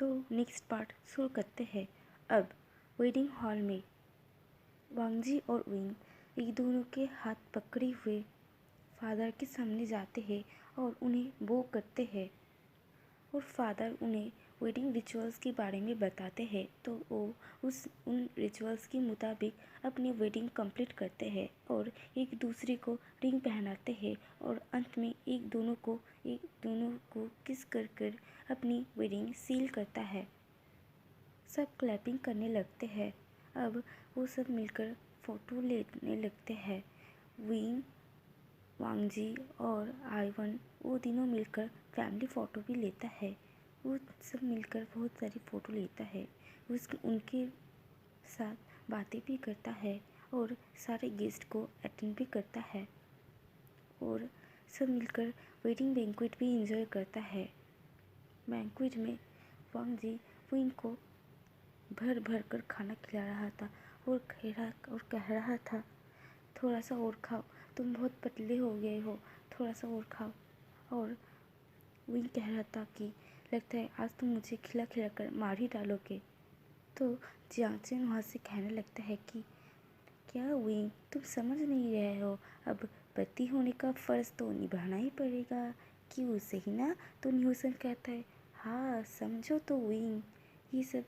तो next part शुरू करते हैं। अब वेडिंग हॉल में वांगजी और विंग एक दोनों के हाथ पकड़े हुए फादर के सामने जाते हैं और उन्हें वो करते हैं और फादर उन्हें वेडिंग रिचुअल्स के बारे में बताते हैं। तो वो उन रिचुअल्स के मुताबिक अपनी वेडिंग कंप्लीट करते हैं और एक दूसरे को रिंग पहनाते हैं और अंत में एक दोनों को किस कर कर अपनी वेडिंग सील करता है। सब क्लैपिंग करने लगते हैं। अब वो सब मिलकर फ़ोटो लेने लगते हैं। विंग, वांगजी और आइवन वो तीनों मिलकर फैमिली फ़ोटो भी लेता है। वो सब मिलकर बहुत सारी फ़ोटो लेता है। उनके साथ बातें भी करता है और सारे गेस्ट को अटेंड भी करता है और सब मिलकर वेडिंग बैंक्वेट भी एंजॉय करता है। बैंक्वेट में वांगजी विंग को भर भर कर खाना खिला रहा था और कह रहा था, थोड़ा सा और खाओ, तुम बहुत पतले हो गए हो, थोड़ा सा और खाओ। और विंग कह रहा था कि लगता है आज तुम मुझे खिला खिला कर मार ही डालोगे। तो जियांग चेन वहाँ से कहने लगता है कि क्या विंग, तुम समझ नहीं रहे हो, अब पति होने का फ़र्ज़ तो निभाना ही पड़ेगा, क्यों सही ना। तो न्यूसन कहता है, हाँ समझो तो विंग, ये सब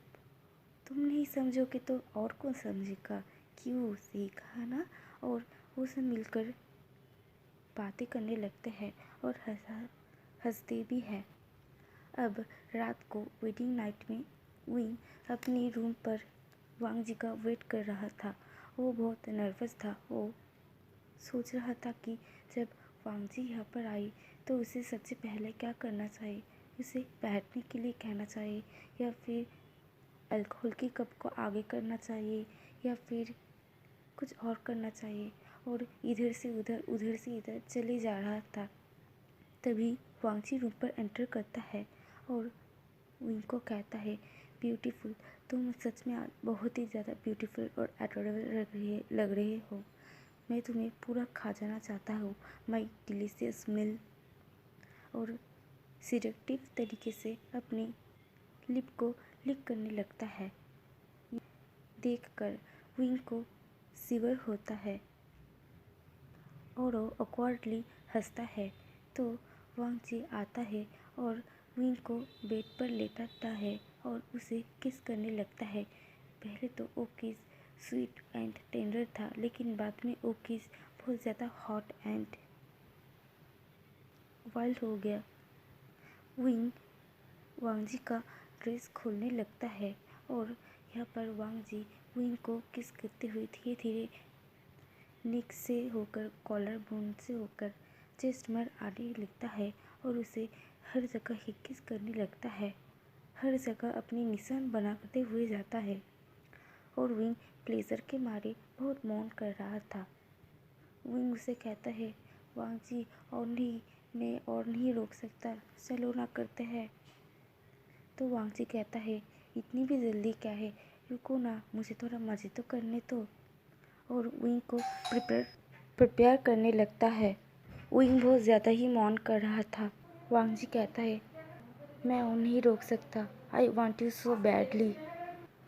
तुम नहीं समझोगे तो और कौन समझेगा, क्यों सही कहा ना। और वो सब मिलकर बातें करने लगते हैं और हंसते भी हैं। अब रात को वेडिंग नाइट में विंग अपने रूम पर वांगजी का वेट कर रहा था। वो बहुत नर्वस था। वो सोच रहा था कि जब वांगजी यहाँ पर आई तो उसे सबसे पहले क्या करना चाहिए, उसे बैठने के लिए कहना चाहिए या फिर अल्कोहल की कप को आगे करना चाहिए या फिर कुछ और करना चाहिए। और इधर से उधर चले जा रहा था। तभी वांगजी रूम पर एंटर करता है और विंग को कहता है, ब्यूटीफुल, तुम सच में आज बहुत ही ज़्यादा ब्यूटीफुल और एडोरेबल लग रहे हो। मैं तुम्हें पूरा खा जाना चाहता हूँ। माई डिलीशियस मील। और सिडक्टिव तरीके से अपनी लिप को लिक करने लगता है। देखकर विंग को शिवर होता है और वो ऑकवर्डली हंसता है। तो वांगजी आता है और विंग को बेड पर लेटाता है और उसे किस करने लगता है। पहले तो वो किस स्वीट एंड टेंडर था, लेकिन बाद में वो किस बहुत ज़्यादा हॉट एंड वाइल्ड हो गया। विंग वांगजी का ड्रेस खोलने लगता है और यहाँ पर वांगजी विंग को किस करते हुए धीरे धीरे नेक से होकर कॉलर बोन से होकर चेस्ट पर आने लगता है और उसे हर जगह ही किस करने लगता है। हर जगह अपनी निशान बनाते हुए जाता है और विंग प्लेजर के मारे बहुत मौन कर रहा था। विंग उसे कहता है, वांगजी और नहीं, मैं और नहीं रोक सकता, चलो ना करते हैं। तो वांगजी कहता है, इतनी भी जल्दी क्या है, रुको ना, मुझे थोड़ा मज़े तो करने दो। और विंग को प्रिपेयर करने लगता है। विंग बहुत ज़्यादा ही मौन कर रहा था। वांगजी कहता है, मैं और नहीं रोक सकता, I want you so badly.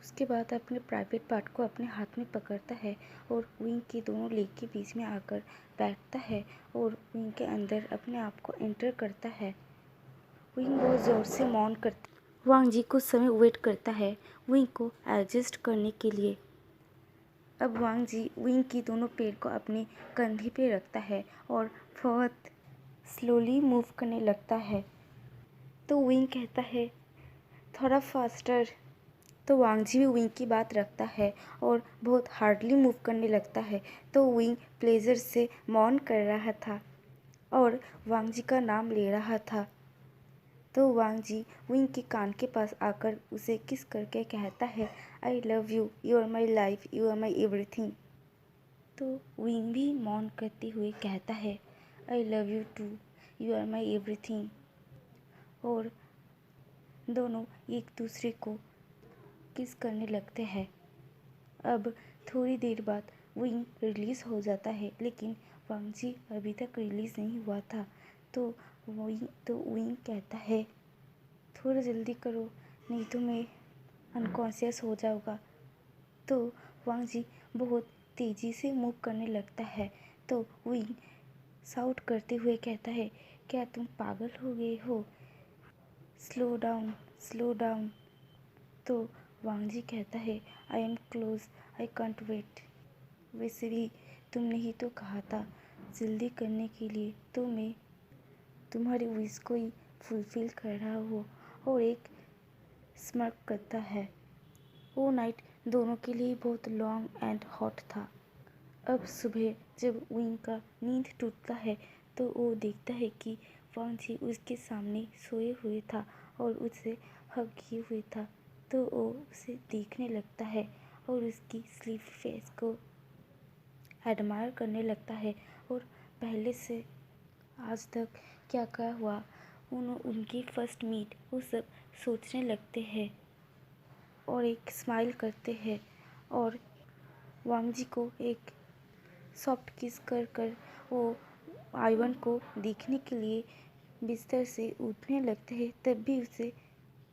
उसके बाद अपने प्राइवेट पार्ट को अपने हाथ में पकड़ता है और विंग के दोनों लेग के बीच में आकर बैठता है और विंग के अंदर अपने आप को एंटर करता है। विंग बहुत ज़ोर से मौन करता है। वांगजी कुछ समय वेट करता है विंग को एडजस्ट करने के लिए। अब वांगजी विंग की दोनों पैर को अपने कंधे पे रखता है और बहुत स्लोली मूव करने लगता है। तो विंग कहता है, थोड़ा फास्टर। तो वांगजी भी विंग की बात रखता है और बहुत हार्डली मूव करने लगता है। तो विंग प्लेजर से मौन कर रहा था और वांगजी का नाम ले रहा था। तो वांगजी विंग के कान के पास आकर उसे किस करके कहता है, I love you, you are my life, you are my everything. तो विंग भी मौन करते हुए कहता है, I love you too, you are my everything. और दोनों एक दूसरे को किस करने लगते हैं। अब थोड़ी देर बाद विंग रिलीज़ हो जाता है, लेकिन वांगजी अभी तक रिलीज़ नहीं हुआ था। तो विंग कहता है, थोड़ा जल्दी करो, नहीं तो मैं अनकॉन्शियस हो जाऊँगा। तो वांग जी बहुत तेज़ी से मूव करने लगता है। तो विंग शाउट करते हुए कहता है, क्या तुम पागल हो गए हो? Slow down, slow down. तो वांग जी कहता है, I am close, I can't wait. वैसे भी तुमने ही तो कहा था जल्दी करने के लिए, तो मैं तुम्हारी विश को ही फुलफिल कर रहा हूँ। और एक स्मर्क करता है। वो नाइट दोनों के लिए बहुत लॉन्ग एंड हॉट था। अब सुबह जब विंग का नींद टूटता है तो वो देखता है कि वांग जी उसके सामने सोए हुए था और उससे हग किए हुए था। तो वो उसे देखने लगता है और उसकी स्लीप फेस को एडमायर करने लगता है और पहले से आज तक क्या क्या हुआ, उनकी फर्स्ट मीट, वो सब सोचने लगते हैं और एक स्माइल करते हैं और वांग जी को एक सॉफ्ट किस कर कर वो आइवन को देखने के लिए बिस्तर से उठने लगते हैं। तब भी उसे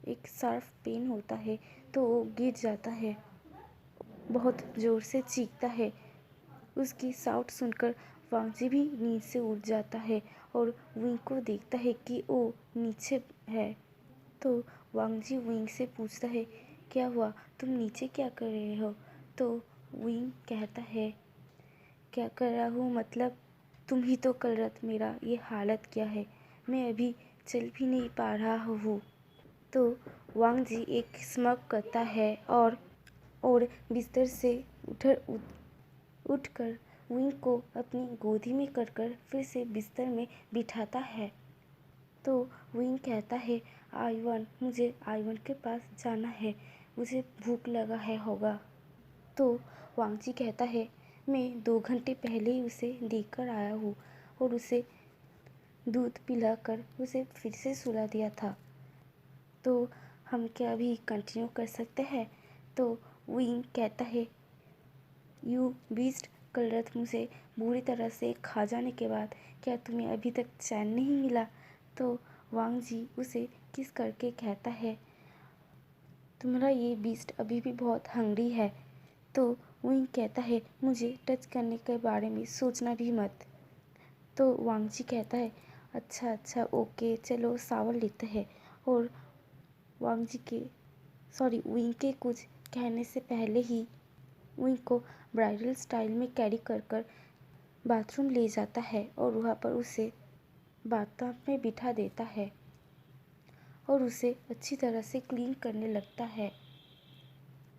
एक शार्प पेन होता है तो वो गिर जाता है, बहुत ज़ोर से चीखता है। उसकी साउट सुनकर वांग जी भी नींद से उठ जाता है और विंग को देखता है कि वो नीचे है। तो वांग जी विंग से पूछता है, क्या हुआ, तुम नीचे क्या कर रहे हो? तो विंग कहता है, क्या कर रहा हूँ मतलब, तुम ही तो कल रात मेरा ये हालत किया है, मैं अभी चल भी नहीं पा रहा हूँ। तो वांग जी एक स्मग करता है और बिस्तर से उठकर विंग को अपनी गोदी में कर फिर से बिस्तर में बिठाता है। तो विंग कहता है, आइवन, मुझे आइवन के पास जाना है, मुझे भूख लगा है होगा। तो वांग जी कहता है, मैं 2 घंटे पहले ही उसे देखकर आया हूँ और उसे दूध पिलाकर उसे फिर से सुला दिया था। तो हम क्या अभी कंटिन्यू कर सकते हैं? तो विंग कहता है, यू बीस्ट, कल रात मुझे बुरी तरह से खा जाने के बाद क्या तुम्हें अभी तक चैन नहीं मिला? तो वांग जी उसे किस करके कहता है, तुम्हारा ये बीस्ट अभी भी बहुत हंग्री है। तो विंग कहता है, मुझे टच करने के बारे में सोचना भी मत। तो वांग जी कहता है, अच्छा अच्छा ओके, चलो शावर लेते हैं। और विंग के कुछ कहने से पहले ही विंग को ब्राइडल स्टाइल में कैरी कर बाथरूम ले जाता है और वहाँ पर उसे बाथटब में बिठा देता है और उसे अच्छी तरह से क्लीन करने लगता है।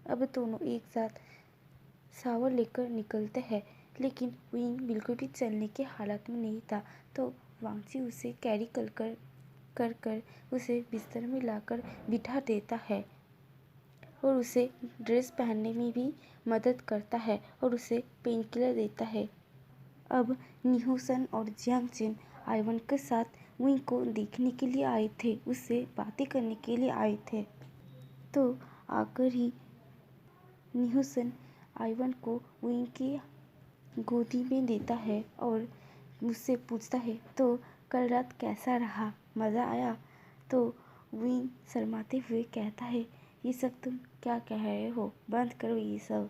अब दोनों एक साथ शावर लेकर निकलते हैं, लेकिन विंग बिल्कुल भी चलने के हालत में नहीं था। तो वांग जी उसे कैरी कर उसे बिस्तर में लाकर बिठा देता है और उसे ड्रेस पहनने में भी मदद करता है और उसे पेन किलर देता है। अब निहुसन और जियांग चेन आइवन के साथ विंग को देखने के लिए आए थे, उससे बातें करने के लिए आए थे। तो आकर ही निहुसन आइवन को विंग की गोदी में देता है और मुझसे पूछता है, तो कल रात कैसा रहा, मज़ा आया? तो विंग शर्माते हुए कहता है, ये सब तुम क्या कह रहे हो, बंद करो ये सब।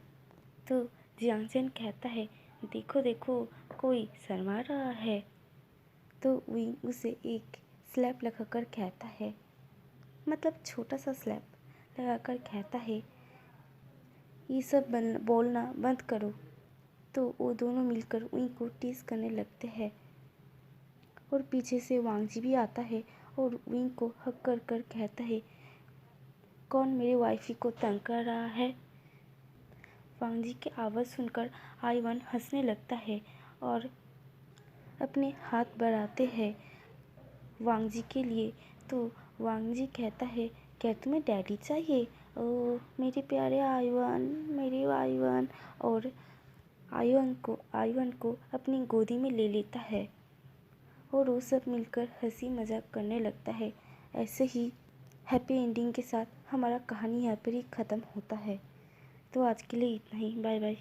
तो जियांगचेन कहता है, देखो देखो, कोई शर्मा रहा है। तो विंग उसे एक स्लैप लगाकर कहता है, मतलब छोटा सा स्लैप लगाकर कहता है, ये सब बोलना बंद करो। तो वो दोनों मिलकर विंग को टीज करने लगते हैं और पीछे से वांग जी भी आता है और विंग को हक कर कहता है, कौन मेरे वाइफी को तंग कर रहा है? वांग जी की आवाज़ सुनकर आइवन हंसने लगता है और अपने हाथ बढ़ाते हैं वांग जी के लिए। तो वांग जी कहता है, क्या तुम्हें डैडी चाहिए? ओ मेरे प्यारे आइवन, मेरे आइवन। और आइवन को अपनी गोदी में ले लेता है और वो सब मिलकर हंसी मजाक करने लगता है। ऐसे ही हैप्पी एंडिंग के साथ हमारा कहानी यहाँ पर ही ख़त्म होता है। तो आज के लिए इतना ही, बाय बाय।